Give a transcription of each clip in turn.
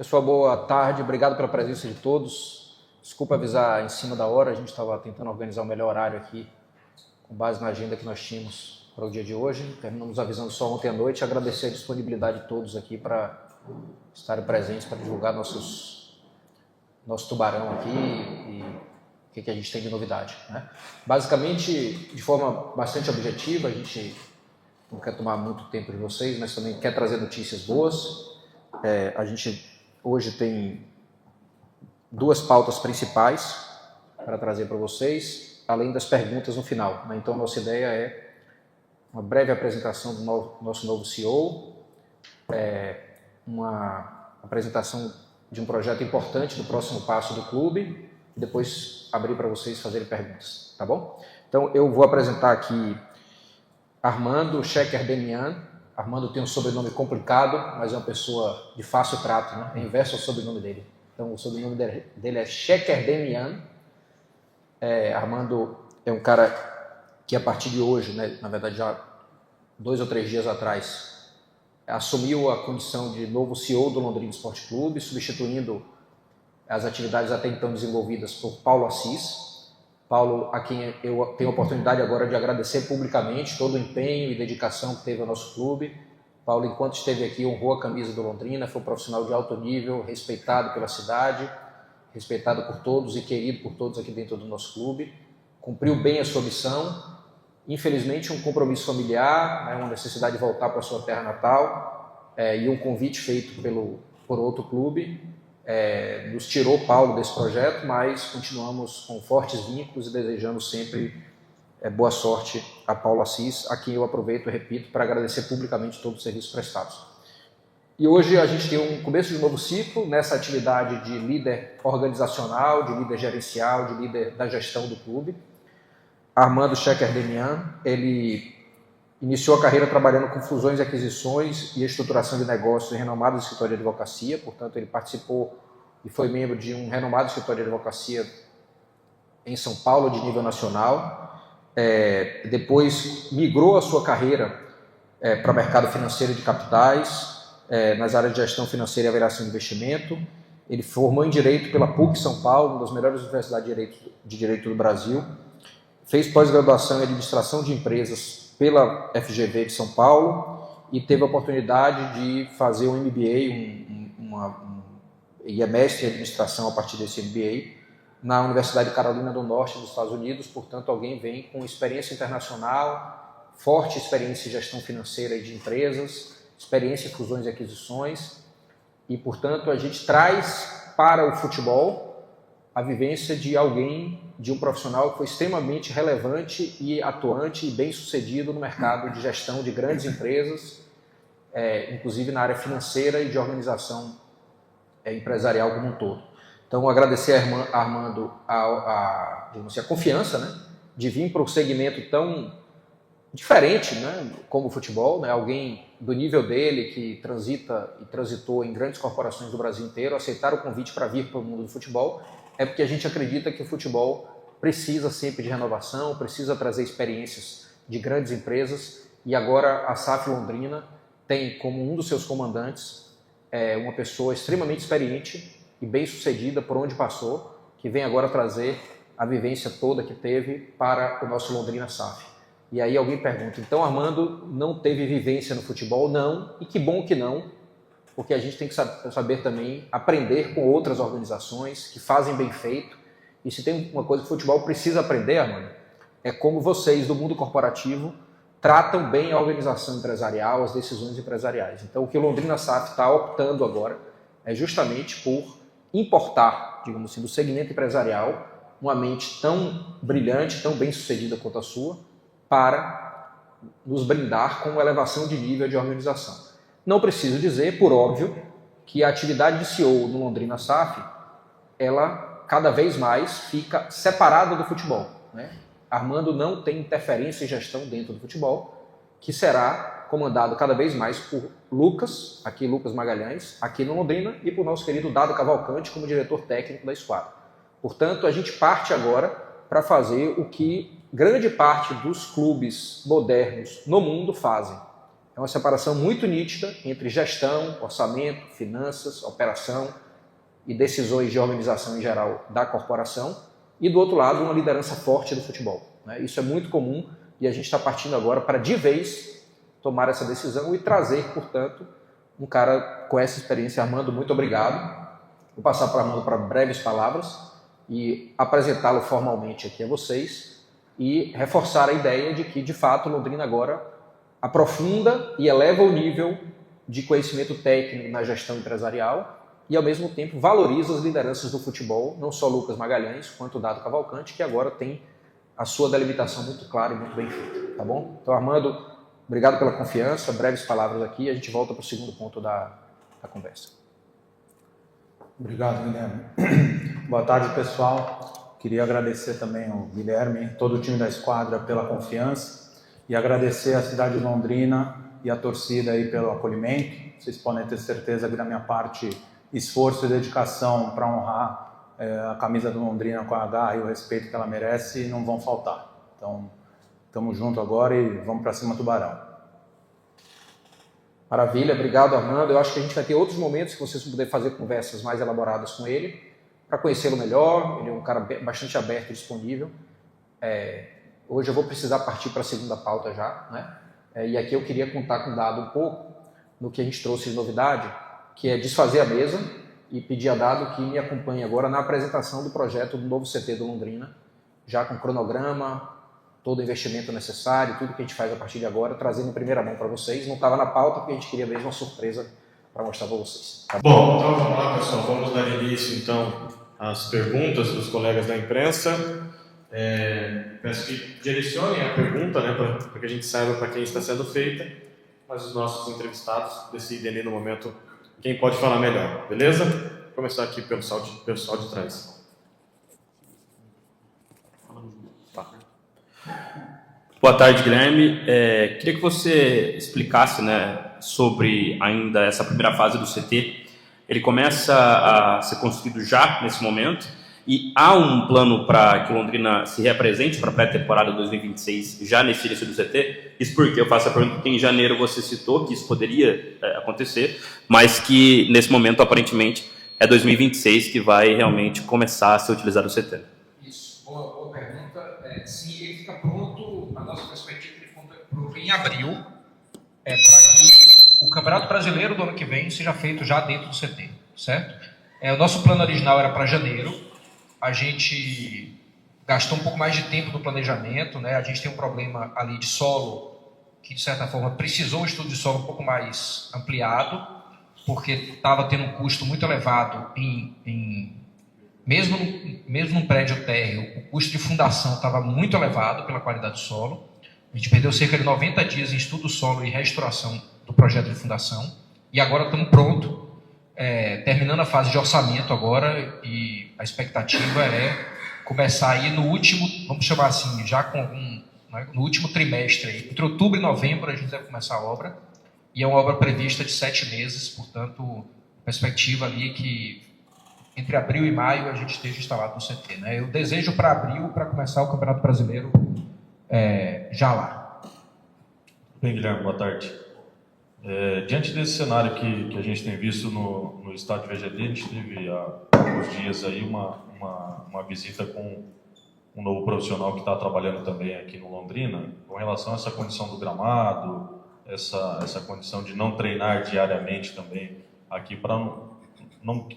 Pessoal, boa tarde, obrigado pela presença de todos. Desculpa avisar em cima da hora, a gente estava tentando organizar o melhor horário aqui, com base na agenda que nós tínhamos para o dia de hoje. Terminamos avisando só ontem à noite, agradecer a disponibilidade de todos aqui para estarem presentes, para divulgar nosso tubarão aqui e o que a gente tem de novidade, né? Basicamente, de forma bastante objetiva, a gente não quer tomar muito tempo de vocês, mas também quer trazer notícias boas. A gente hoje tem duas pautas principais para trazer para vocês, além das perguntas no final, né? Então, nossa ideia é uma breve apresentação do nosso novo CEO, uma apresentação de um projeto importante do próximo passo do clube, e depois abrir para vocês fazerem perguntas, tá bom? Então, eu vou apresentar aqui Armando Shekerdemian. Armando tem um sobrenome complicado, mas é uma pessoa de fácil trato, né? É inverso ao sobrenome dele. Então, o sobrenome dele é Shekerdemian. Armando é um cara que, a partir de hoje, né, na verdade, já 2 ou 3 dias atrás, assumiu a condição de novo CEO do Londrina Esporte Clube, substituindo as atividades até então desenvolvidas por Paulo Assis. Paulo, a quem eu tenho a oportunidade agora de agradecer publicamente todo o empenho e dedicação que teve ao nosso clube. Paulo, enquanto esteve aqui, honrou a camisa do Londrina, foi um profissional de alto nível, respeitado pela cidade, respeitado por todos e querido por todos aqui dentro do nosso clube. Cumpriu bem a sua missão. Infelizmente, um compromisso familiar, né, uma necessidade de voltar para a sua terra natal, e um convite feito por outro clube, nos tirou Paulo desse projeto, mas continuamos com fortes vínculos e desejando sempre boa sorte a Paulo Assis, a quem eu aproveito e repito para agradecer publicamente todos os serviços prestados. E hoje a gente tem um começo de um novo ciclo nessa atividade de líder organizacional, de líder gerencial, de líder da gestão do clube. Armando Shekerdemian, ele iniciou a carreira trabalhando com fusões e aquisições e estruturação de negócios em renomado escritório de advocacia. Portanto, ele participou e foi membro de um renomado escritório de advocacia em São Paulo, de nível nacional. Depois migrou a sua carreira para o mercado financeiro de capitais, nas áreas de gestão financeira e avaliação de investimento. Ele formou em Direito pela PUC São Paulo, uma das melhores universidades de Direito do Brasil. Fez pós-graduação em Administração de Empresas pela FGV de São Paulo e teve a oportunidade de fazer um MBA, e é mestre em Administração a partir desse MBA, na Universidade de Carolina do Norte, dos Estados Unidos. Portanto, alguém vem com experiência internacional, forte experiência em gestão financeira e de empresas, experiência em fusões e aquisições, e, portanto, a gente traz para o futebol a vivência de alguém, de um profissional que foi extremamente relevante e atuante e bem-sucedido no mercado de gestão de grandes empresas, inclusive na área financeira e de organização empresarial como um todo. Então, agradecer a Armando a confiança, né, de vir para um segmento tão diferente, né, como o futebol, né, alguém do nível dele que transita e transitou em grandes corporações do Brasil inteiro, aceitar o convite para vir para o mundo do futebol. É porque a gente acredita que o futebol precisa sempre de renovação, precisa trazer experiências de grandes empresas, e agora a SAF Londrina tem como um dos seus comandantes uma pessoa extremamente experiente e bem-sucedida por onde passou, que vem agora trazer a vivência toda que teve para o nosso Londrina SAF. E aí alguém pergunta, então Armando não teve vivência no futebol? Não, e que bom que não, porque a gente tem que saber também aprender com outras organizações que fazem bem feito. E se tem uma coisa que o futebol precisa aprender, Armando, é como vocês do mundo corporativo tratam bem a organização empresarial, as decisões empresariais. Então, o que o Londrina SAF está optando agora é justamente por importar, digamos assim, do segmento empresarial, uma mente tão brilhante, tão bem-sucedida quanto a sua, para nos brindar com uma elevação de nível de organização. Não preciso dizer, por óbvio, que a atividade de CEO no Londrina SAF, ela cada vez mais fica separada do futebol, né? Armando não tem interferência em gestão dentro do futebol, que será comandado cada vez mais por Lucas Magalhães, aqui no Londrina, e por nosso querido Dado Cavalcante como diretor técnico da esquadra. Portanto, a gente parte agora para fazer o que grande parte dos clubes modernos no mundo fazem, É uma separação muito nítida entre gestão, orçamento, finanças, operação e decisões de organização em geral da corporação, e do outro lado uma liderança forte do futebol. Isso é muito comum e a gente está partindo agora para de vez tomar essa decisão e trazer, portanto, um cara com essa experiência. Armando, muito obrigado. Vou passar para o Armando para breves palavras e apresentá-lo formalmente aqui a vocês e reforçar a ideia de que, de fato, Londrina agora aprofunda e eleva o nível de conhecimento técnico na gestão empresarial e, ao mesmo tempo, valoriza as lideranças do futebol, não só Lucas Magalhães, quanto o Dado Cavalcante, que agora tem a sua delimitação muito clara e muito bem feita, tá bom? Então, Armando, obrigado pela confiança, breves palavras aqui, e a gente volta para o segundo ponto da conversa. Obrigado, Guilherme. Boa tarde, pessoal. Queria agradecer também ao Guilherme, todo o time da esquadra pela confiança e agradecer à cidade de Londrina e à torcida aí pelo acolhimento. Vocês podem ter certeza que da minha parte, esforço e dedicação para honrar a camisa do Londrina com a garra e o respeito que ela merece não vão faltar. Então, estamos juntos agora e vamos para cima, Tubarão. Maravilha, obrigado, Armando. Eu acho que a gente vai ter outros momentos que vocês vão poder fazer conversas mais elaboradas com ele, para conhecê-lo melhor. Ele é um cara bastante aberto e disponível. Hoje eu vou precisar partir para a segunda pauta já, né? E aqui eu queria contar com o Dado um pouco no que a gente trouxe de novidade, que é desfazer a mesa e pedir a Dado que me acompanhe agora na apresentação do projeto do novo CT do Londrina, já com cronograma, todo o investimento necessário, tudo que a gente faz a partir de agora, trazendo em primeira mão para vocês. Não estava na pauta porque a gente queria mesmo uma surpresa para mostrar para vocês. Tá bom, então vamos lá, pessoal. Vamos dar início, então, às perguntas dos colegas da imprensa. Peço que direcionem a pergunta, né, para que a gente saiba para quem está sendo feita, mas os nossos entrevistados decidem ali no momento quem pode falar melhor, beleza? Vou começar aqui pelo pessoal de trás. Boa tarde, Guilherme. Queria que você explicasse, né, sobre ainda essa primeira fase do CT. Ele começa a ser construído já nesse momento e há um plano para que Londrina se reapresente para a pré-temporada 2026 já nesse início do CT. Isso porque eu faço a pergunta porque em janeiro você citou que isso poderia acontecer, mas que nesse momento aparentemente é 2026 que vai realmente começar a ser utilizado o CT. Isso, boa pergunta. Sim, ele fica pronto, a nossa perspectiva, ele fica pronto em abril, para que o Campeonato Brasileiro do ano que vem seja feito já dentro do CT, certo? O nosso plano original era para janeiro. A gente gastou um pouco mais de tempo no planejamento, né? A gente tem um problema ali de solo que, de certa forma, precisou um estudo de solo um pouco mais ampliado, porque estava tendo um custo muito elevado mesmo num prédio térreo, o custo de fundação estava muito elevado pela qualidade do solo. A gente perdeu cerca de 90 dias em estudo do solo e restauração do projeto de fundação, e agora estamos prontos, terminando a fase de orçamento agora, e a expectativa é começar aí no último, vamos chamar assim, já com no último trimestre, aí, entre outubro e novembro a gente deve começar a obra, e é uma obra prevista de 7 meses, portanto, perspectiva ali que entre abril e maio a gente esteja instalado no CT, né? Eu desejo para abril, para começar o Campeonato Brasileiro já lá. Bem, Guilherme, boa tarde. Diante desse cenário que a gente tem visto no estádio VGD, a gente teve há alguns dias aí uma visita com um novo profissional que está trabalhando também aqui no Londrina, com relação a essa condição do gramado, essa condição de não treinar diariamente também aqui, para não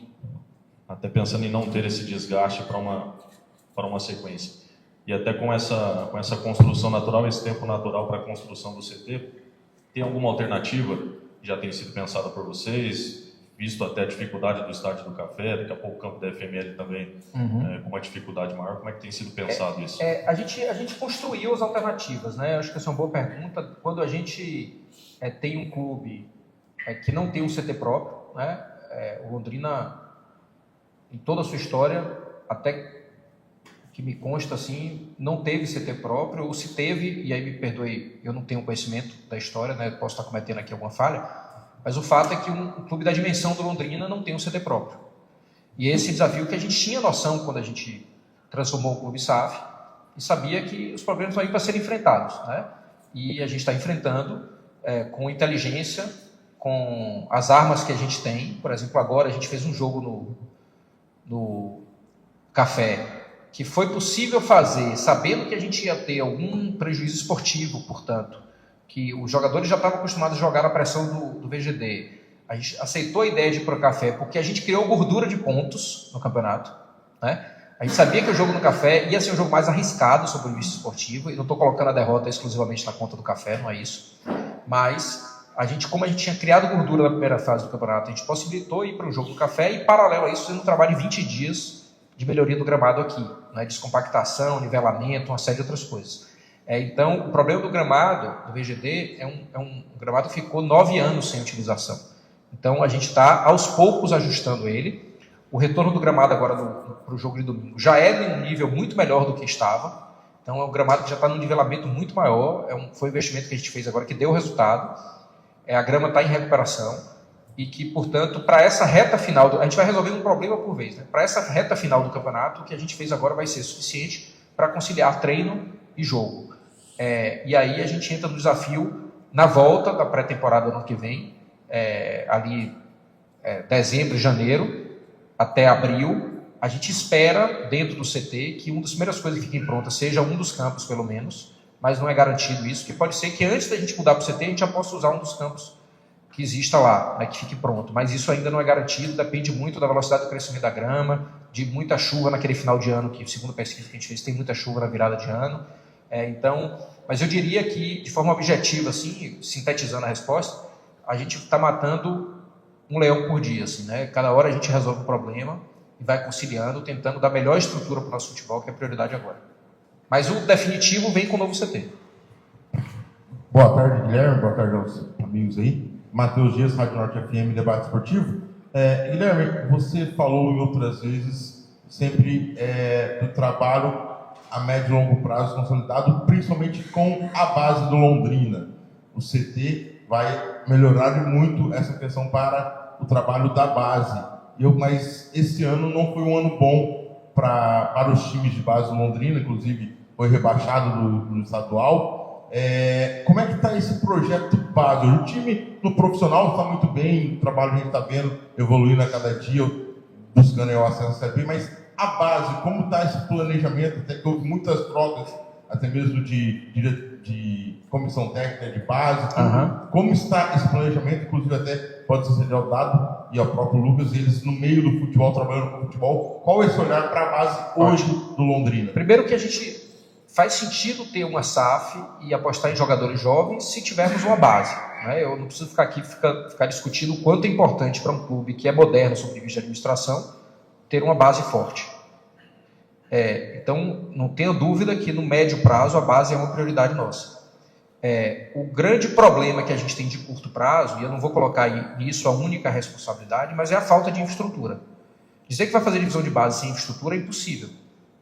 até pensando em não ter esse desgaste para uma sequência. E até com essa construção natural, esse tempo natural para a construção do CT, tem alguma alternativa que já tem sido pensada por vocês, visto até a dificuldade do estádio do Café, daqui a pouco o campo da FML também com uma dificuldade maior, como é que tem sido pensado isso? A gente construiu as alternativas, né? Eu acho que essa é uma boa pergunta. Quando a gente tem um clube que não tem um CT próprio, né? O Londrina, em toda a sua história, até que me consta assim, não teve CT próprio, ou se teve, e aí me perdoe, eu não tenho conhecimento da história, né? Posso estar cometendo aqui alguma falha, mas o fato é que um clube da dimensão do Londrina não tem um CT próprio. E esse desafio que a gente tinha noção quando a gente transformou o clube SAF, e sabia que os problemas vão ir para serem enfrentados, né? E a gente está enfrentando. com inteligência, com as armas que a gente tem. Por exemplo, agora a gente fez um jogo no Café, que foi possível fazer, sabendo que a gente ia ter algum prejuízo esportivo, portanto, que os jogadores já estavam acostumados a jogar na pressão do VGD. A gente aceitou a ideia de ir para o Café porque a gente criou gordura de pontos no campeonato, né? A gente sabia que o jogo no Café ia ser um jogo mais arriscado sob o ponto de vista esportivo, e não estou colocando a derrota exclusivamente na conta do Café, não é isso. Mas como a gente tinha criado gordura na primeira fase do campeonato, a gente possibilitou ir para o jogo do Café e, paralelo a isso, fazendo um trabalho de 20 dias de melhoria do gramado aqui, né? Descompactação, nivelamento, uma série de outras coisas. Então, o problema do gramado do VGD é um gramado que ficou 9 anos sem utilização. Então, a gente está aos poucos ajustando ele. O retorno do gramado agora para o jogo de domingo já é de um nível muito melhor do que estava. Então, é um gramado que já está num nivelamento muito maior. Foi um investimento que a gente fez agora que deu resultado. A grama está em recuperação. E que, portanto, para essa reta final, a gente vai resolver um problema por vez, né? Para essa reta final do campeonato, o que a gente fez agora vai ser suficiente para conciliar treino e jogo. E aí a gente entra no desafio na volta da pré-temporada do ano que vem, dezembro, janeiro, até abril. A gente espera, dentro do CT, que uma das primeiras coisas que fiquem prontas seja um dos campos, pelo menos, mas não é garantido isso, que pode ser que antes da gente mudar para o CT, a gente já possa usar um dos campos que exista lá, né, que fique pronto. Mas isso ainda não é garantido, depende muito da velocidade do crescimento da grama, de muita chuva naquele final de ano, que segundo a pesquisa que a gente fez, tem muita chuva na virada de ano. Mas eu diria que, de forma objetiva, assim, sintetizando a resposta, a gente está matando um leão por dia, assim, né? Cada hora a gente resolve um problema e vai conciliando, tentando dar melhor estrutura para o nosso futebol, que é a prioridade agora. Mas o definitivo vem com o novo CT. Boa tarde, Guilherme. Boa tarde aos amigos aí. Matheus Dias, Rádio Norte FM, Debate Esportivo. Guilherme, você falou em outras vezes sempre do trabalho a médio e longo prazo consolidado, principalmente com a base do Londrina. O CT vai melhorar muito essa questão para o trabalho da base. Mas esse ano não foi um ano bom para os times de base do Londrina, inclusive foi rebaixado no estadual. Como é que está esse projeto base? O time no profissional está muito bem, o trabalho a gente está vendo evoluindo a cada dia, buscando o acesso à Série B, mas a base, como está esse planejamento? Até que houve muitas trocas, até mesmo de comissão técnica de base. Como está esse planejamento? Inclusive até pode ser ao Dado e ao próprio Lucas, eles no meio do futebol, trabalhando com o futebol. Qual é esse olhar para a base hoje do Londrina? Primeiro que a gente faz sentido ter uma SAF e apostar em jogadores jovens se tivermos uma base, né? Eu não preciso ficar aqui ficar discutindo o quanto é importante para um clube que é moderno sob o ponto de vista de administração ter uma base forte. Então, não tenha dúvida que no médio prazo a base é uma prioridade nossa. O grande problema que a gente tem de curto prazo, e eu não vou colocar nisso a única responsabilidade, mas é a falta de infraestrutura. Dizer que vai fazer divisão de base sem infraestrutura é impossível.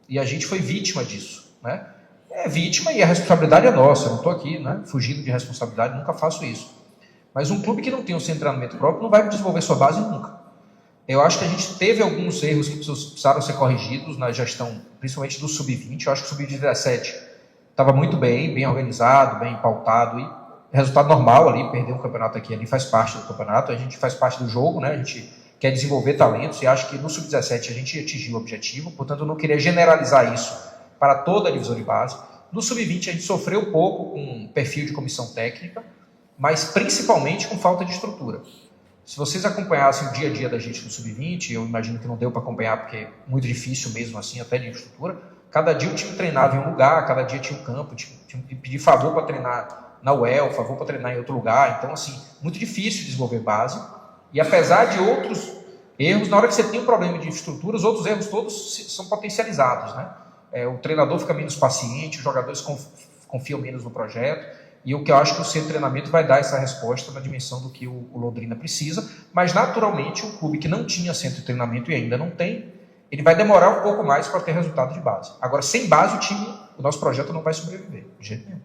E a gente foi vítima disso, né? É vítima e a responsabilidade é nossa. Eu não estou aqui, né, fugindo de responsabilidade, nunca faço isso. Mas um clube que não tem um centro de treinamento próprio não vai desenvolver sua base nunca. Eu acho que a gente teve alguns erros que precisaram ser corrigidos na gestão, principalmente do Sub-20. Eu acho que o Sub-17 estava muito bem organizado, bem pautado, e resultado normal ali, perder um campeonato aqui ali faz parte do campeonato, a gente faz parte do jogo, né? A gente quer desenvolver talentos e acho que no Sub-17 a gente atingiu o objetivo, portanto eu não queria generalizar isso para toda a divisão de base. No Sub-20 a gente sofreu um pouco com um perfil de comissão técnica, mas principalmente com falta de estrutura. Se vocês acompanhassem o dia a dia da gente no Sub-20, eu imagino que não deu para acompanhar porque é muito difícil mesmo assim, até de infraestrutura, cada dia o time treinava em um lugar, cada dia tinha um campo, tinha que pedir favor para treinar na UEL, favor para treinar em outro lugar, então assim, muito difícil desenvolver base, e apesar de outros erros, na hora que você tem um problema de infraestrutura, os outros erros todos são potencializados, né? O treinador fica menos paciente, os jogadores confiam menos no projeto, e o que eu acho que o centro de treinamento vai dar essa resposta na dimensão do que o Londrina precisa, mas naturalmente um clube que não tinha centro de treinamento e ainda não tem, ele vai demorar um pouco mais para ter resultado de base. Agora, sem base, o nosso projeto não vai sobreviver, de jeito nenhum.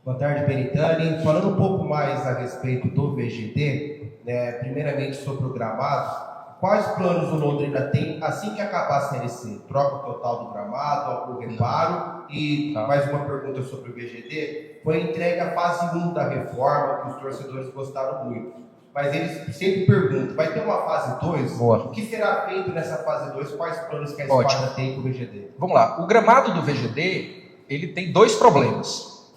Boa tarde, Beritani. Falando um pouco mais a respeito do VGD, né, primeiramente sobre o gramado, quais planos o Londrina tem assim que acabar a Série C? Troca total do gramado, algum reparo? E mais uma pergunta sobre o VGD. Foi entregue a fase 1 da reforma, que os torcedores gostaram muito. Mas eles sempre perguntam, vai ter uma fase 2? Boa. O que será feito nessa fase 2? Quais planos que a esquadra tem com o VGD? Vamos lá. O gramado do VGD, ele tem dois problemas.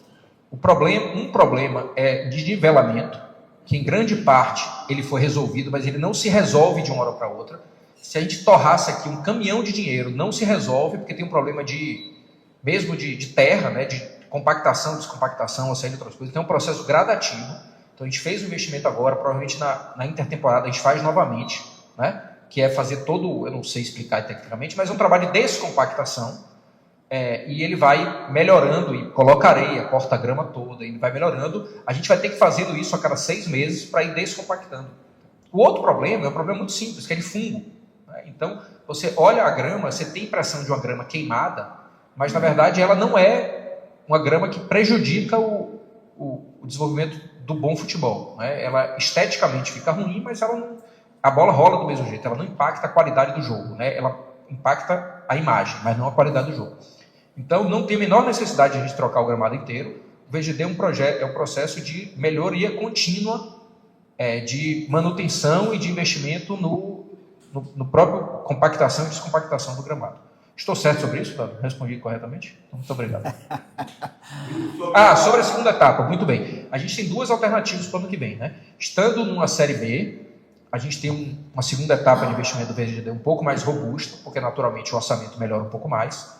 Um problema é de nivelamento, que em grande parte ele foi resolvido, mas ele não se resolve de uma hora para outra. Se a gente torrasse aqui um caminhão de dinheiro, não se resolve, porque tem um problema mesmo de terra, né, de compactação, descompactação, ou seja, outras coisas. Tem um processo gradativo. Então a gente fez o investimento agora, provavelmente na intertemporada a gente faz novamente, né, que é fazer todo, eu não sei explicar tecnicamente, mas é um trabalho de descompactação. E ele vai melhorando, e coloca areia, corta a grama toda, ele vai melhorando. A gente vai ter que fazer isso a cada 6 meses para ir descompactando. O outro problema é um problema muito simples, que é de fungo. Né? Então, você olha a grama, você tem a impressão de uma grama queimada, mas na verdade ela não é uma grama que prejudica o desenvolvimento do bom futebol. Né? Ela esteticamente fica ruim, mas a bola rola do mesmo jeito, ela não impacta a qualidade do jogo, né? Ela impacta a imagem, mas não a qualidade do jogo. Então, não tem a menor necessidade de a gente trocar o gramado inteiro. O VGD é um processo de melhoria contínua, de manutenção e de investimento no próprio compactação e descompactação do gramado. Estou certo sobre isso, Dado? Respondi corretamente? Então, muito obrigado. Sobre a segunda etapa, muito bem. A gente tem 2 alternativas para o ano que vem. Né? Estando numa Série B, a gente tem uma segunda etapa de investimento do VGD um pouco mais robusta, porque naturalmente o orçamento melhora um pouco mais.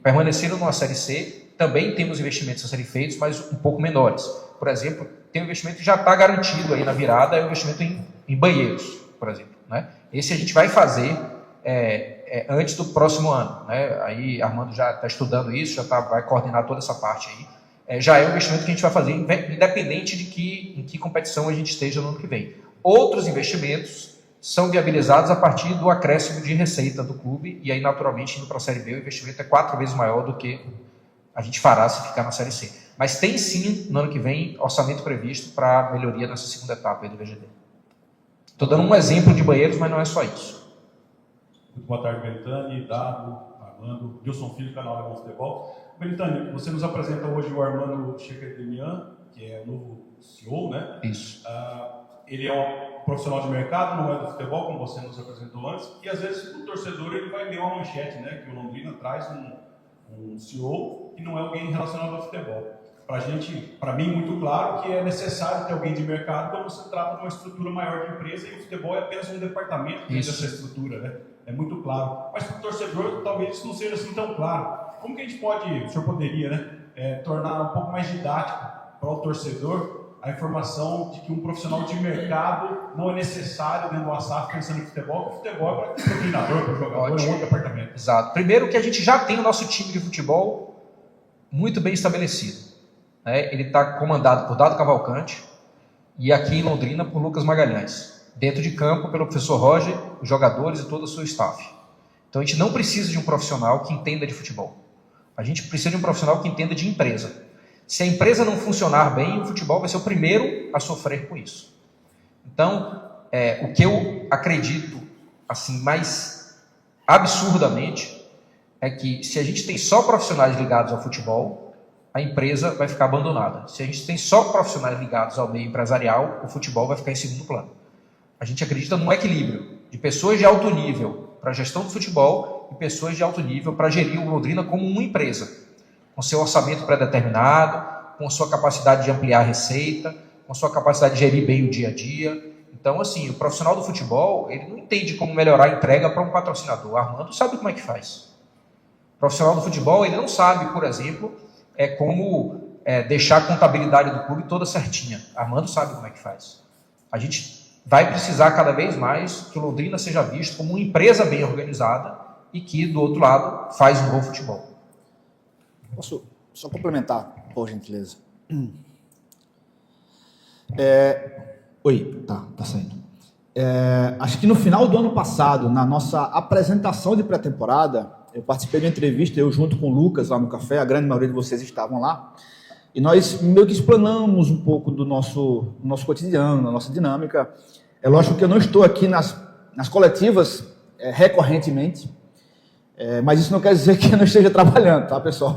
Permanecendo numa Série C, também temos investimentos a serem feitos, mas um pouco menores. Por exemplo, tem um investimento que já está garantido aí na virada, é o investimento em banheiros, por exemplo. Né? Esse a gente vai fazer antes do próximo ano. Né? Aí Armando já está estudando isso, vai coordenar toda essa parte aí. Já é um investimento que a gente vai fazer independente de em que competição a gente esteja no ano que vem. Outros investimentos são viabilizados a partir do acréscimo de receita do clube, e aí naturalmente indo para a Série B o investimento é 4 vezes maior do que a gente fará se ficar na Série C. Mas tem sim, no ano que vem, orçamento previsto para melhoria nessa segunda etapa aí do VGD. Estou dando um exemplo de banheiros, mas não é só isso. Muito boa tarde, Belitani, Dado, Armando, Wilson Filho, canal Alemão Futebol. Belitani, você nos apresenta hoje o Armando Chekerdemian, que é o novo CEO, né? Isso. Ele é um profissional de mercado, não é do futebol, como você nos apresentou antes, e às vezes o torcedor ele vai ler uma manchete, né, que o Londrina traz um CEO e não é alguém relacionado ao futebol. Para mim, muito claro que é necessário ter alguém de mercado quando você trata de uma estrutura maior de empresa, e o futebol é apenas um departamento dessa estrutura, né? É muito claro. Mas para o torcedor, talvez isso não seja assim tão claro. Como que a gente pode, o senhor poderia, né, tornar um pouco mais didático para o torcedor a informação de que um profissional de mercado não é necessário dentro do SAF pensando em futebol, porque o futebol é para o treinador, para o jogador, é um outro departamento. Exato. Primeiro que a gente já tem o nosso time de futebol muito bem estabelecido. Né? Ele está comandado por Dado Cavalcante e aqui em Londrina por Lucas Magalhães. Dentro de campo pelo professor Roger, os jogadores e todo o seu staff. Então a gente não precisa de um profissional que entenda de futebol. A gente precisa de um profissional que entenda de empresa. Se a empresa não funcionar bem, o futebol vai ser o primeiro a sofrer com isso. Então, o que eu acredito assim mais absurdamente é que se a gente tem só profissionais ligados ao futebol, a empresa vai ficar abandonada. Se a gente tem só profissionais ligados ao meio empresarial, o futebol vai ficar em segundo plano. A gente acredita num equilíbrio de pessoas de alto nível para a gestão do futebol e pessoas de alto nível para gerir o Londrina como uma empresa, com seu orçamento pré-determinado, com sua capacidade de ampliar a receita, com sua capacidade de gerir bem o dia a dia. Então, assim, o profissional do futebol, ele não entende como melhorar a entrega para um patrocinador. O Armando sabe como é que faz. O profissional do futebol, ele não sabe, por exemplo, como deixar a contabilidade do clube toda certinha. Armando sabe como é que faz. A gente vai precisar cada vez mais que o Londrina seja visto como uma empresa bem organizada e que, do outro lado, faz um bom futebol. Posso só complementar, por gentileza? Oi, tá saindo. Acho que no final do ano passado, na nossa apresentação de pré-temporada, eu participei de uma entrevista, eu junto com o Lucas lá no café, a grande maioria de vocês estavam lá, e nós meio que explanamos um pouco do nosso cotidiano, da nossa dinâmica. É lógico que eu não estou aqui nas coletivas recorrentemente, mas isso não quer dizer que eu não esteja trabalhando, tá, pessoal?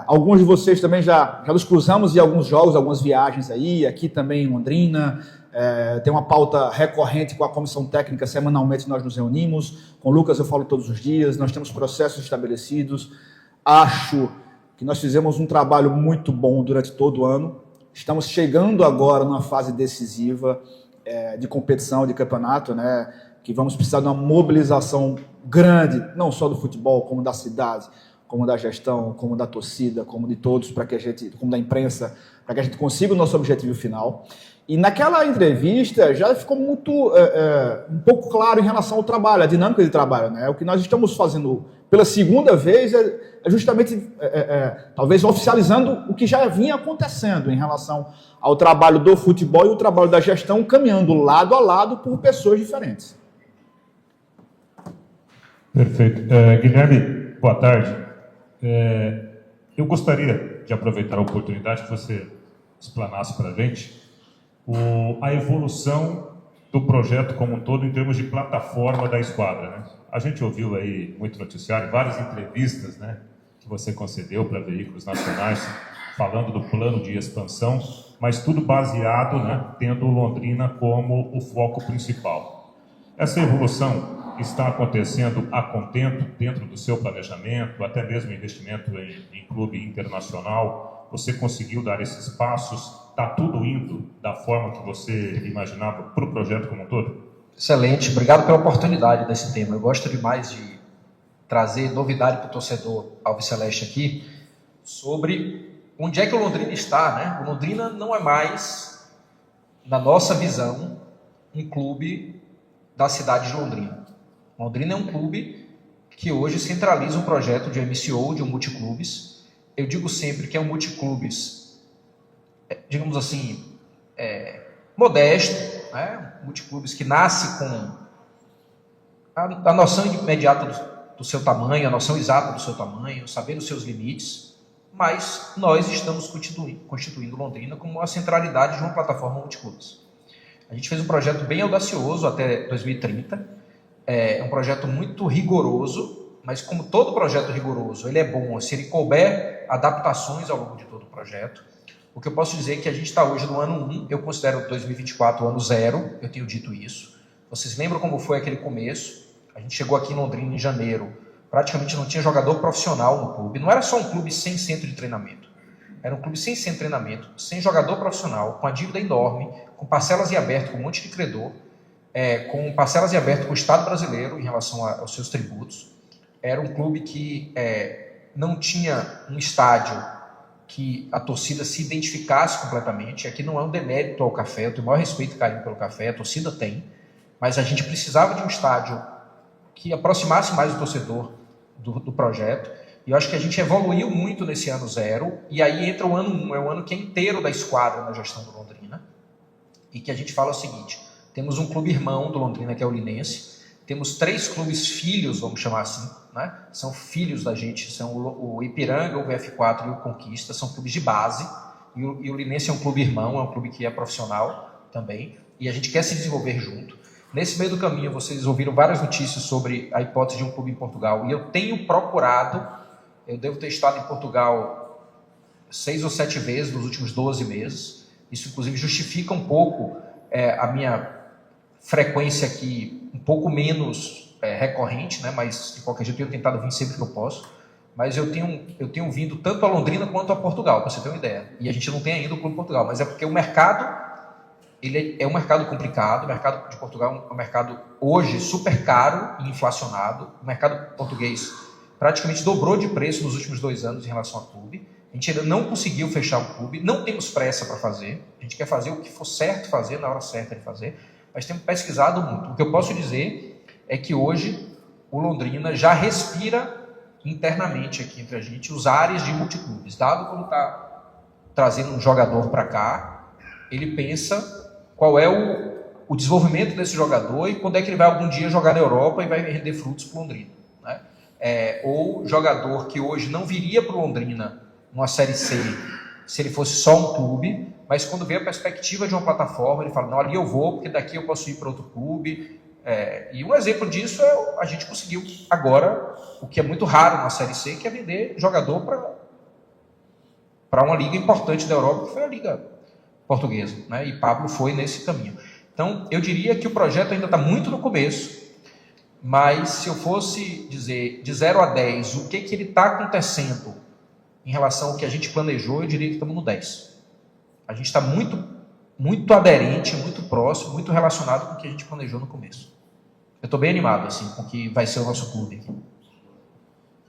Alguns de vocês também já nos cruzamos em alguns jogos, algumas viagens aí, aqui também em Londrina. Tem uma pauta recorrente com a comissão técnica, semanalmente nós nos reunimos. Com o Lucas eu falo todos os dias, nós temos processos estabelecidos. Acho que nós fizemos um trabalho muito bom durante todo o ano. Estamos chegando agora numa fase decisiva de competição, de campeonato, né? Que vamos precisar de uma mobilização grande, não só do futebol, como da cidade, como da gestão, como da torcida, como de todos, como da imprensa, para que a gente consiga o nosso objetivo final. E naquela entrevista já ficou muito, um pouco claro em relação ao trabalho, a dinâmica de trabalho, né? O que nós estamos fazendo pela segunda vez é justamente, talvez, oficializando o que já vinha acontecendo em relação ao trabalho do futebol e o trabalho da gestão, caminhando lado a lado por pessoas diferentes. Perfeito. Guilherme, boa tarde. Eu gostaria de aproveitar a oportunidade que você explanasse para a gente a evolução do projeto como um todo em termos de plataforma da esquadra, né? A gente ouviu aí muito noticiário, várias entrevistas, né, que você concedeu para veículos nacionais, falando do plano de expansão, mas tudo baseado, né, tendo Londrina como o foco principal. Essa evolução está acontecendo a contento dentro do seu planejamento, até mesmo investimento em clube internacional? Você conseguiu dar esses passos? Está tudo indo da forma que você imaginava para o projeto como um todo? Excelente, obrigado pela oportunidade desse tema. Eu gosto demais de trazer novidade para o torcedor alviceleste aqui sobre onde é que o Londrina está, né? O Londrina não é mais, na nossa visão, um clube da cidade de Londrina. Londrina é um clube que hoje centraliza um projeto de MCO, de um multiclubes. Eu digo sempre que é um multiclubes, digamos assim, modesto, né? Multiclubes que nasce com a noção imediata do seu tamanho, a noção exata do seu tamanho, sabendo os seus limites, mas nós estamos constituindo Londrina como uma centralidade de uma plataforma multiclubes. A gente fez um projeto bem audacioso até 2030, é um projeto muito rigoroso, mas como todo projeto rigoroso, ele é bom se ele couber adaptações ao longo de todo o projeto. O que eu posso dizer é que a gente está hoje no ano 1, eu considero 2024 o ano 0, eu tenho dito isso. Vocês lembram como foi aquele começo? A gente chegou aqui em Londrina em janeiro, praticamente não tinha jogador profissional no clube. Não era só um clube sem centro de treinamento. Era um clube sem centro de treinamento, sem jogador profissional, com a dívida enorme, com parcelas em aberto com um monte de credor, com parcelas em aberto com o Estado brasileiro em relação aos seus tributos. Era um clube que não tinha um estádio que a torcida se identificasse completamente. Aqui não é um demérito ao Café, eu tenho o maior respeito e carinho pelo Café, a torcida tem, mas a gente precisava de um estádio que aproximasse mais o torcedor do projeto, e eu acho que a gente evoluiu muito nesse ano 0, e aí entra o ano 1, é o ano que é inteiro da esquadra na gestão do Londrina, e que a gente fala o seguinte: temos um clube irmão do Londrina, que é o Linense, temos 3 clubes filhos, vamos chamar assim, né? São filhos da gente, são o Ipiranga, o VF4 e o Conquista, são clubes de base, e o Linense é um clube irmão, é um clube que é profissional também, e a gente quer se desenvolver junto. Nesse meio do caminho, vocês ouviram várias notícias sobre a hipótese de um clube em Portugal, e eu tenho procurado, eu devo ter estado em Portugal 6 ou 7 vezes nos últimos 12 meses, isso inclusive justifica um pouco a minha frequência aqui, um pouco menos recorrente, né? Mas de qualquer jeito eu tenho tentado vir sempre que eu posso, mas eu tenho vindo tanto a Londrina quanto a Portugal, para você ter uma ideia, e a gente não tem ainda o Clube Portugal, mas é porque o mercado, ele é um mercado complicado. O mercado de Portugal é um mercado hoje super caro e inflacionado. O mercado português praticamente dobrou de preço nos últimos 2 anos em relação ao clube. A gente ainda não conseguiu fechar o clube, não temos pressa para fazer, a gente quer fazer o que for certo fazer, na hora certa de fazer, mas temos pesquisado muito. O que eu posso dizer é que hoje o Londrina já respira internamente aqui entre a gente os ares de multiclubes. Dado quando está trazendo um jogador para cá, ele pensa qual é o desenvolvimento desse jogador e quando é que ele vai algum dia jogar na Europa e vai render frutos para o Londrina, né? Ou jogador que hoje não viria para o Londrina numa Série C se ele fosse só um clube, mas quando vê a perspectiva de uma plataforma, ele fala, não, ali eu vou, porque daqui eu posso ir para outro clube. E um exemplo disso é a gente conseguiu agora, o que é muito raro na Série C, que é vender jogador para uma liga importante da Europa, que foi a Liga Portuguesa, né? E Pablo foi nesse caminho. Então, eu diria que o projeto ainda está muito no começo, mas se eu fosse dizer de 0 a 10 o que ele está acontecendo em relação ao que a gente planejou, eu diria que estamos no 10. A gente está muito, muito aderente, muito próximo, muito relacionado com o que a gente planejou no começo. Eu estou bem animado assim, com o que vai ser o nosso clube aqui.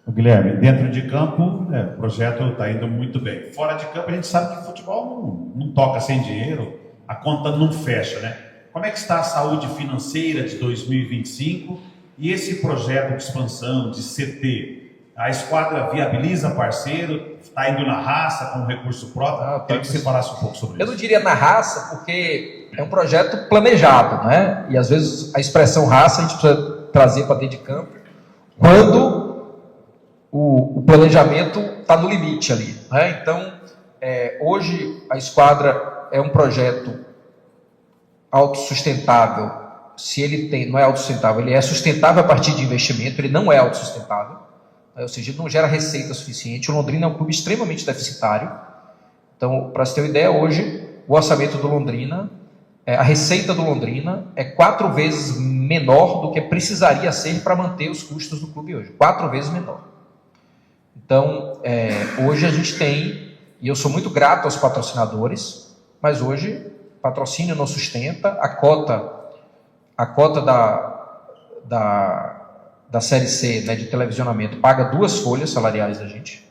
Guilherme, dentro de campo, o projeto está indo muito bem. Fora de campo, a gente sabe que o futebol não toca sem dinheiro, a conta não fecha, né? Como é que está a saúde financeira de 2025 e esse projeto de expansão, de CT? A esquadra viabiliza parceiro, está indo na raça com recurso próprio? Queria que você falasse um pouco sobre isso. Eu não diria na raça, porque é um projeto planejado, né? E às vezes a expressão raça a gente precisa trazer para dentro de campo quando o planejamento está no limite ali, né? Então, hoje a esquadra é um projeto autossustentável. Se ele não é autossustentável, ele é sustentável a partir de investimento, ele não é autossustentável, ou seja, ele não gera receita suficiente. O Londrina é um clube extremamente deficitário. Então, para você ter uma ideia, hoje o orçamento do Londrina, a receita do Londrina é 4 vezes menor do que precisaria ser para manter os custos do clube hoje, 4 vezes menor. Então, hoje a gente tem, e eu sou muito grato aos patrocinadores, mas hoje patrocínio não sustenta, a cota da Série C, né, de televisionamento paga 2 folhas salariais da gente.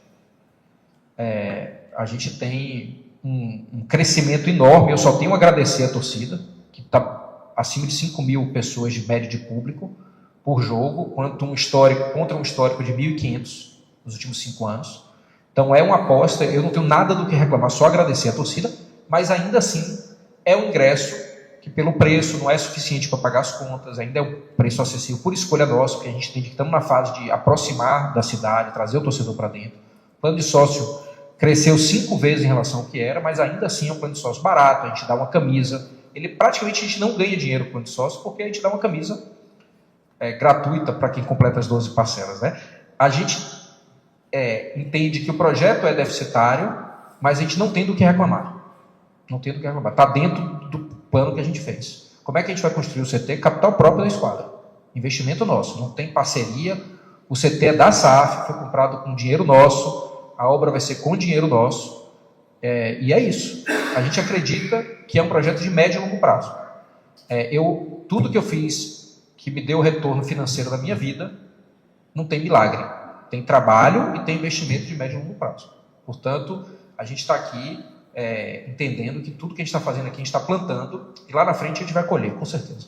A gente tem um crescimento enorme, eu só tenho a agradecer a torcida, que está acima de 5 mil pessoas de média de público por jogo, contra um histórico de 1.500 nos últimos 5 anos. Então é uma aposta, eu não tenho nada do que reclamar, só agradecer a torcida, mas ainda assim é um ingresso que pelo preço não é suficiente para pagar as contas, ainda é um preço acessível por escolha nossa, porque a gente tem que estamos na fase de aproximar da cidade, trazer o torcedor para dentro. O plano de sócio cresceu 5 vezes em relação ao que era, mas ainda assim é um plano de sócio barato, a gente dá uma camisa, praticamente a gente não ganha dinheiro com o plano de sócio, porque a gente dá uma camisa gratuita para quem completa as 12 parcelas, né? A gente entende que o projeto é deficitário, mas a gente não tem do que reclamar. Não tem do que reclamar. Está dentro do plano que a gente fez. Como é que a gente vai construir o CT? Capital próprio da esquadra. Investimento nosso. Não tem parceria. O CT é da SAF, foi comprado com dinheiro nosso. A obra vai ser com dinheiro nosso. E é isso. A gente acredita que é um projeto de médio e longo prazo. Tudo que eu fiz que me deu o retorno financeiro da minha vida, não tem milagre. Tem trabalho e tem investimento de médio e longo prazo. Portanto, a gente está aqui entendendo que tudo que a gente está fazendo aqui, a gente está plantando, e lá na frente a gente vai colher, com certeza.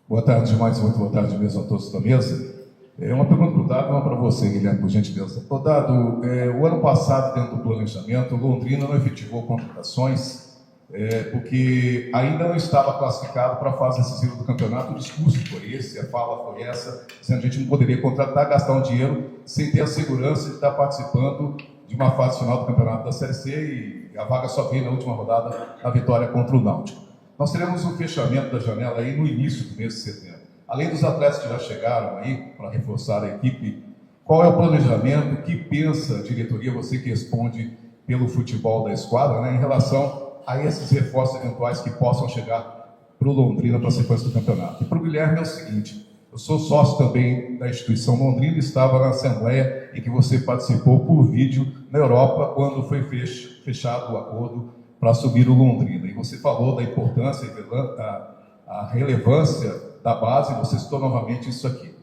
Boa tarde demais, muito boa tarde mesmo a todos da mesa. Uma pergunta para o Dado, uma para você, Guilherme, por gentileza. Dado, o ano passado, dentro do planejamento, Londrina não efetivou contratações, porque ainda não estava classificado para a fase decisiva do campeonato. O discurso foi esse, a fala foi essa, sendo que a gente não poderia contratar, gastar um dinheiro sem ter a segurança de estar participando de uma fase final do campeonato da Série C, e a vaga só veio na última rodada, na vitória contra o Náutico. Nós teremos um fechamento da janela aí no início do mês de setembro. Além dos atletas que já chegaram aí para reforçar a equipe, qual é o planejamento, o que pensa a diretoria, você que responde pelo futebol da esquadra, né, em relação a esses reforços eventuais que possam chegar para o Londrina para a sequência do campeonato? E para o Guilherme é o seguinte: eu sou sócio também da instituição Londrina, estava na assembleia em que você participou por vídeo na Europa, quando foi fechado o acordo para assumir o Londrina. E você falou da importância, a relevância da base, você citou novamente isso aqui.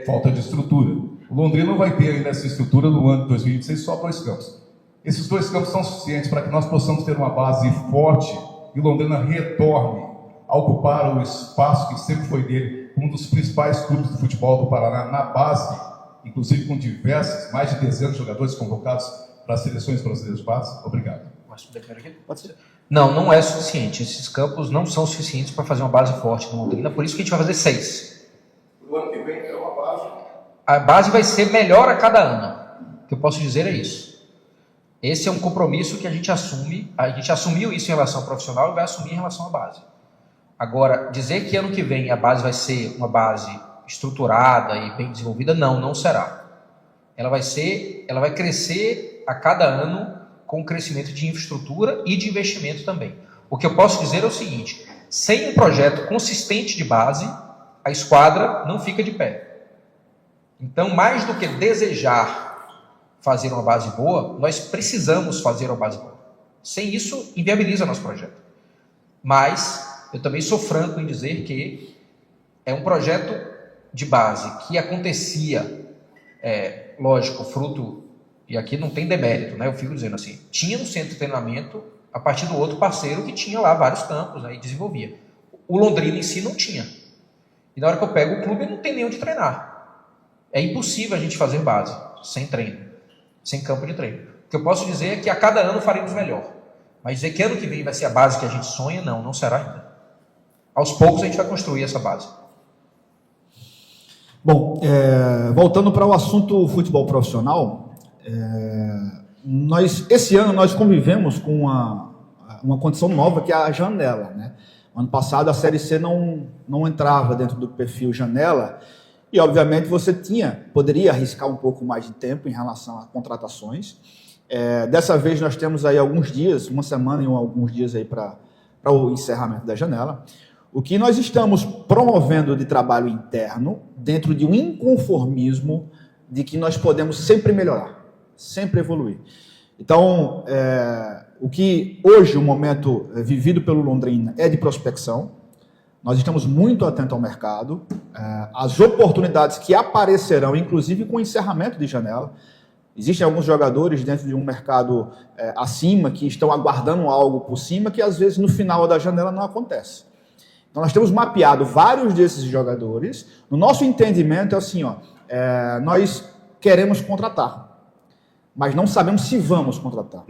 Falta de estrutura. O Londrina não vai ter ainda essa estrutura no ano de 2026, só 2 campos. Esses 2 campos são suficientes para que nós possamos ter uma base forte e o Londrina retorne a ocupar o espaço que sempre foi dele, um dos principais clubes de futebol do Paraná na base, inclusive com mais de dezenas de jogadores convocados para as seleções brasileiras de base? Obrigado. Pode ser. Não é suficiente. Esses campos não são suficientes para fazer uma base forte no Londrina, por isso que a gente vai fazer 6. O ano que vem é uma base? A base vai ser melhor a cada ano. O que eu posso dizer é isso. Esse é um compromisso que a gente assumiu isso em relação ao profissional e vai assumir em relação à base. Agora, dizer que ano que vem a base vai ser uma base estruturada e bem desenvolvida, não será. Ela vai crescer a cada ano com o crescimento de infraestrutura e de investimento também. O que eu posso dizer é o seguinte: sem um projeto consistente de base, a esquadra não fica de pé. Então, mais do que desejar fazer uma base boa, nós precisamos fazer uma base boa. Sem isso, inviabiliza nosso projeto. Mas eu também sou franco em dizer que é um projeto de base que acontecia, lógico, fruto, e aqui não tem demérito, né? Eu fico dizendo assim, tinha um centro de treinamento a partir do outro parceiro que tinha lá vários campos, né, e desenvolvia. O Londrina em si não tinha. E na hora que eu pego o clube, não tem nem onde treinar. É impossível a gente fazer base sem treino, sem campo de treino. O que eu posso dizer é que a cada ano faremos melhor. Mas dizer que ano que vem vai ser a base que a gente sonha, não será ainda. Aos poucos a gente vai construir essa base. Bom, voltando para o assunto futebol profissional, esse ano nós convivemos com uma condição nova, que é a janela, né? Ano passado a Série C não entrava dentro do perfil janela e, obviamente, você poderia arriscar um pouco mais de tempo em relação a contratações. Dessa vez nós temos aí alguns dias, uma semana e alguns dias aí para o encerramento da janela. O que nós estamos promovendo de trabalho interno dentro de um inconformismo de que nós podemos sempre melhorar, sempre evoluir. Então, o que hoje, o momento vivido pelo Londrina é de prospecção. Nós estamos muito atentos ao mercado, as oportunidades que aparecerão, inclusive com o encerramento de janela. Existem alguns jogadores dentro de um mercado acima que estão aguardando algo por cima que às vezes no final da janela não acontece. Então nós temos mapeado vários desses jogadores. No nosso entendimento é assim, nós queremos contratar, mas não sabemos se vamos contratar.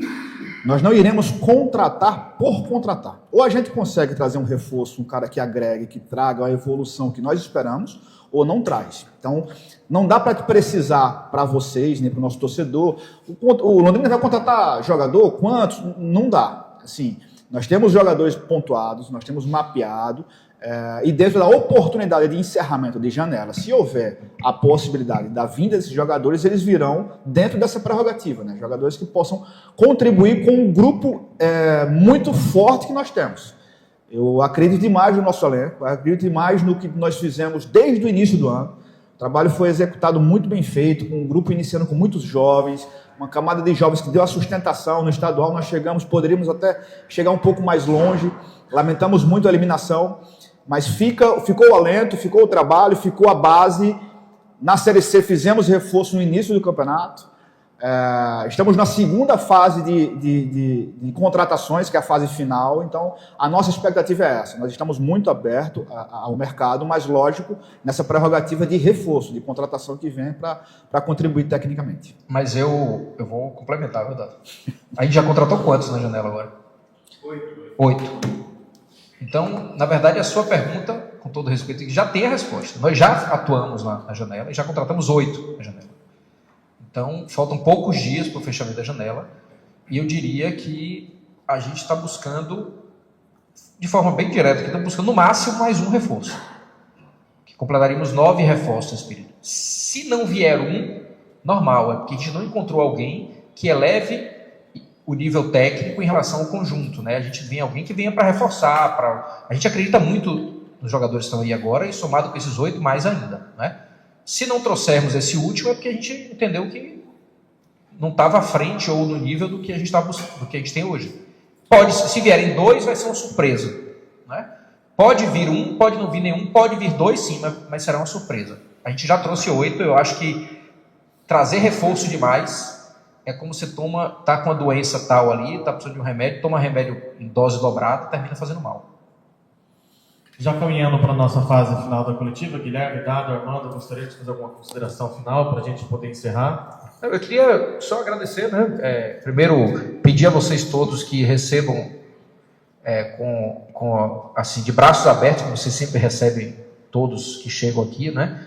Nós não iremos contratar por contratar. Ou a gente consegue trazer um reforço, um cara que agregue, que traga a evolução que nós esperamos, ou não traz. Então, não dá para precisar para vocês, nem para o nosso torcedor. O Londrina vai contratar jogador? Quantos? Não dá. Assim, nós temos jogadores pontuados, nós temos mapeado, e dentro da oportunidade de encerramento de janela, se houver a possibilidade da vinda desses jogadores, eles virão dentro dessa prerrogativa, né? Jogadores que possam contribuir com um grupo muito forte que nós temos. Eu acredito demais no nosso elenco, acredito demais no que nós fizemos desde o início do ano. O trabalho foi executado muito bem feito, com um grupo iniciando com muitos jovens, uma camada de jovens que deu a sustentação. No estadual nós poderíamos até chegar um pouco mais longe, lamentamos muito a eliminação, mas ficou o alento, ficou o trabalho, ficou a base. Na Série C fizemos reforço no início do campeonato. Estamos na segunda fase de contratações, que é a fase final. Então, a nossa expectativa é essa. Nós estamos muito abertos ao mercado, mas, lógico, nessa prerrogativa de reforço, de contratação que vem para contribuir tecnicamente. Mas eu vou complementar, viu, Dado? A gente já contratou quantos na janela agora? 8. Então, na verdade, a sua pergunta, com todo respeito, já tem a resposta. Nós já atuamos na janela e já contratamos 8 na janela. Então, faltam poucos dias para o fechamento da janela e eu diria que a gente está buscando, de forma bem direta, que estamos buscando no máximo mais um reforço. Que completaríamos 9 reforços nesse período. Se não vier um, normal, é porque a gente não encontrou alguém que eleve o nível técnico em relação ao conjunto, né? A gente vem alguém que venha para reforçar, a gente acredita muito nos jogadores que estão aí agora e somado com esses 8, mais ainda, né? Se não trouxermos esse último é porque a gente entendeu que não estava à frente ou no nível do que a gente está buscando, do que a gente tem hoje. Se vierem 2, vai ser uma surpresa, né? Pode vir um, pode não vir nenhum, pode vir 2 sim, mas será uma surpresa. A gente já trouxe 8, eu acho que trazer reforço demais é como você tá com uma doença tal ali, tá precisando de um remédio, toma remédio em dose dobrada, termina fazendo mal. Já caminhando para a nossa fase final da coletiva, Guilherme, Dado, Armando, gostaria de fazer alguma consideração final para a gente poder encerrar? Eu queria só agradecer, né? Primeiro, pedir a vocês todos que recebam assim, de braços abertos, como vocês sempre recebem todos que chegam aqui, né?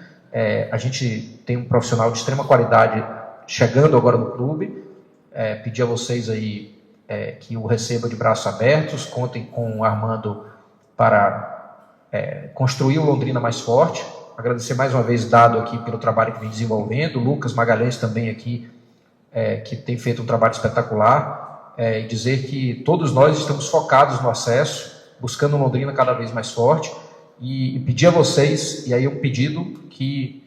A gente tem um profissional de extrema qualidade chegando agora no clube, pedir a vocês aí que o recebam de braços abertos, contem com o Armando para construir o Londrina mais forte. Agradecer mais uma vez Dado aqui pelo trabalho que vem desenvolvendo, Lucas Magalhães também aqui, que tem feito um trabalho espetacular, e dizer que todos nós estamos focados no acesso, buscando um Londrina cada vez mais forte, e pedir a vocês, e aí um pedido que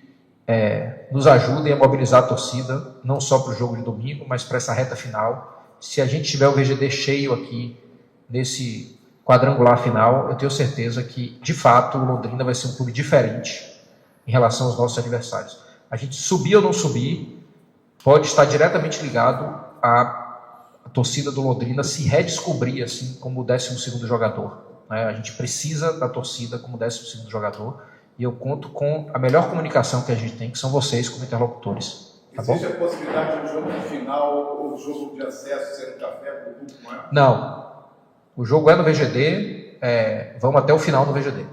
nos ajudem a mobilizar a torcida, não só para o jogo de domingo, mas para essa reta final. Se a gente tiver o VGD cheio aqui, nesse quadrangular final, eu tenho certeza que, de fato, o Londrina vai ser um clube diferente em relação aos nossos adversários. A gente subir ou não subir, pode estar diretamente ligado à torcida do Londrina se redescobrir assim como o 12º jogador. Né? A gente precisa da torcida como 12º jogador, e eu conto com a melhor comunicação que a gente tem, que são vocês como interlocutores. Tá bom? Existe a possibilidade de um jogo de final ou jogo de acesso ser um café para o público? Não. O jogo é no VGD, vamos até o final do VGD.